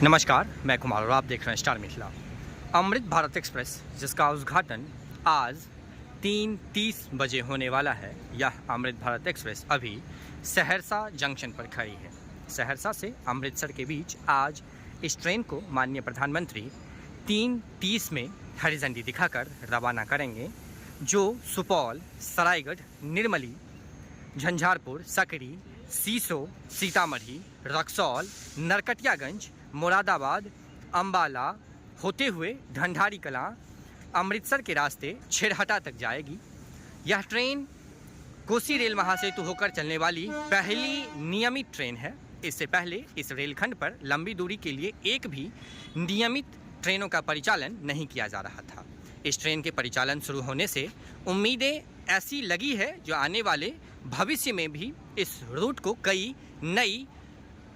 नमस्कार, मैं कुमार और आप देख रहे हैं स्टार मिथिला। अमृत भारत एक्सप्रेस जिसका उद्घाटन आज 3:30 बजे होने वाला है, यह अमृत भारत एक्सप्रेस अभी सहरसा जंक्शन पर खड़ी है। सहरसा से अमृतसर के बीच आज इस ट्रेन को माननीय प्रधानमंत्री 3:30 में हरी झंडी दिखाकर रवाना करेंगे, जो सुपौल, सरायगढ़, निर्मली, झंझारपुर, सकरी, सीसो, सीतामढ़ी, रक्सौल, नरकटियागंज, मुरादाबाद, अम्बाला होते हुए ढंढारी कलां, अमृतसर के रास्ते छेरहटा तक जाएगी। यह ट्रेन कोसी रेल महासेतु होकर चलने वाली पहली नियमित ट्रेन है। इससे पहले इस रेलखंड पर लंबी दूरी के लिए एक भी नियमित ट्रेनों का परिचालन नहीं किया जा रहा था। इस ट्रेन के परिचालन शुरू होने से उम्मीदें ऐसी लगी है जो आने वाले भविष्य में भी इस रूट को कई नई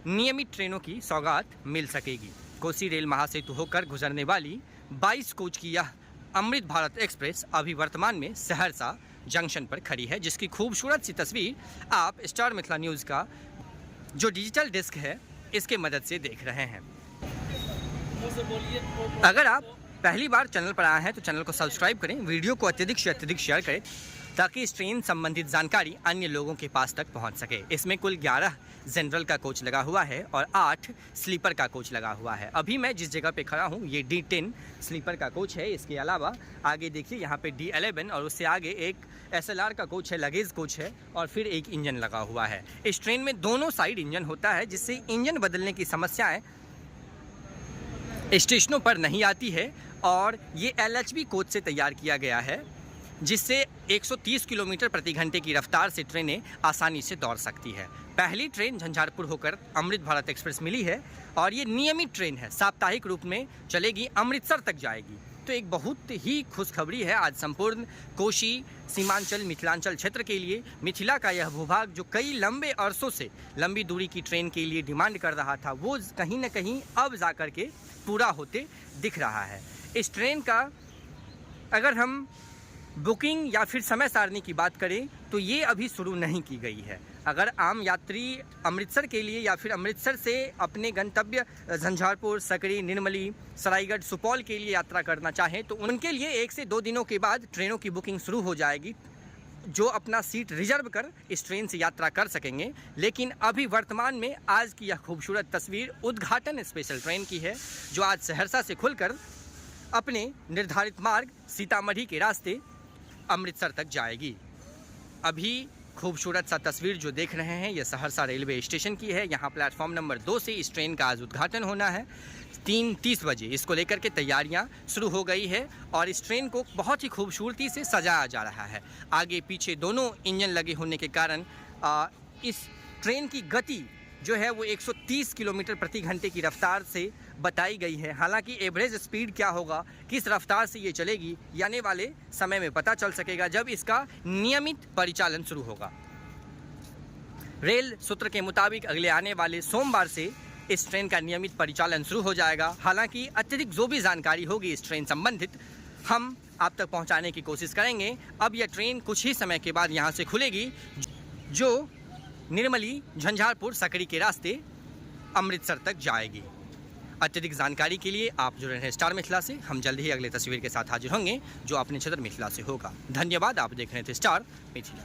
नियमित ट्रेनों की सौगात मिल सकेगी। कोसी रेल महासेतु होकर गुजरने वाली 22 कोच की यह अमृत भारत एक्सप्रेस अभी वर्तमान में सहरसा जंक्शन पर खड़ी है, जिसकी खूबसूरत सी तस्वीर आप स्टार मिथिला न्यूज़ का जो डिजिटल डिस्क है इसके मदद से देख रहे हैं। अगर आप पहली बार चैनल पर आए हैं तो चैनल को सब्सक्राइब करें, वीडियो को अत्यधिक से अत्यधिक शेयर करें ताकि इस ट्रेन संबंधित जानकारी अन्य लोगों के पास तक पहुंच सके। इसमें कुल 11 जनरल का कोच लगा हुआ है और 8 स्लीपर का कोच लगा हुआ है। अभी मैं जिस जगह पे खड़ा हूं ये D10 स्लीपर का कोच है। इसके अलावा आगे देखिए यहाँ पे D11 और उससे आगे एक SLR का कोच है, लगेज कोच है और फिर एक इंजन लगा हुआ है। इस ट्रेन में दोनों साइड इंजन होता है, जिससे इंजन बदलने की समस्याएँ स्टेशनों पर नहीं आती है और ये LHB कोच से तैयार किया गया है, जिससे 130 किलोमीटर प्रति घंटे की रफ्तार से ट्रेनें आसानी से दौड़ सकती है। पहली ट्रेन झंझारपुर होकर अमृत भारत एक्सप्रेस मिली है और ये नियमित ट्रेन है, साप्ताहिक रूप में चलेगी, अमृतसर तक जाएगी। तो एक बहुत ही खुशखबरी है आज संपूर्ण कोशी, सीमांचल, मिथिलांचल क्षेत्र के लिए। मिथिला का यह भूभाग जो कई लंबे अरसों से लंबी दूरी की ट्रेन के लिए डिमांड कर रहा था, वो कहीं ना कहीं अब जा कर के पूरा होते दिख रहा है। इस ट्रेन का अगर हम बुकिंग या फिर समय सारणी की बात करें तो ये अभी शुरू नहीं की गई है। अगर आम यात्री अमृतसर के लिए या फिर अमृतसर से अपने गंतव्य झंझारपुर, सकरी, निर्मली, सरायगढ़, सुपौल के लिए यात्रा करना चाहें तो उनके लिए 1 से 2 दिनों के बाद ट्रेनों की बुकिंग शुरू हो जाएगी, जो अपना सीट रिजर्व कर इस ट्रेन से यात्रा कर सकेंगे। लेकिन अभी वर्तमान में आज की यह खूबसूरत तस्वीर उद्घाटन स्पेशल ट्रेन की है, जो आज सहरसा से खुलकर अपने निर्धारित मार्ग सीतामढ़ी के रास्ते अमृतसर तक जाएगी। अभी खूबसूरत सा तस्वीर जो देख रहे हैं ये सहरसा रेलवे स्टेशन की है। यहाँ प्लेटफॉर्म नंबर 2 से इस ट्रेन का आज उद्घाटन होना है 3:30 बजे। इसको लेकर के तैयारियां शुरू हो गई है और इस ट्रेन को बहुत ही खूबसूरती से सजाया जा रहा है। आगे पीछे दोनों इंजन लगे होने के कारण इस ट्रेन की गति जो है वो 130 किलोमीटर प्रति घंटे की रफ्तार से बताई गई है। हालांकि एवरेज स्पीड क्या होगा, किस रफ्तार से ये चलेगी, ये आने वाले समय में पता चल सकेगा जब इसका नियमित परिचालन शुरू होगा। रेल सूत्र के मुताबिक अगले आने वाले सोमवार से इस ट्रेन का नियमित परिचालन शुरू हो जाएगा। हालांकि अत्यधिक जो भी जानकारी होगी इस ट्रेन संबंधित हम आप तक पहुँचाने की कोशिश करेंगे। अब यह ट्रेन कुछ ही समय के बाद यहाँ से खुलेगी, जो निर्मली, झंझारपुर, सकरी के रास्ते अमृतसर तक जाएगी। अत्यधिक जानकारी के लिए आप जुड़े रहें स्टार मिथिला से। हम जल्द ही अगले तस्वीर के साथ हाजिर होंगे जो अपने क्षेत्र मिथिला से होगा। धन्यवाद। आप देख रहे थे स्टार मिथिला।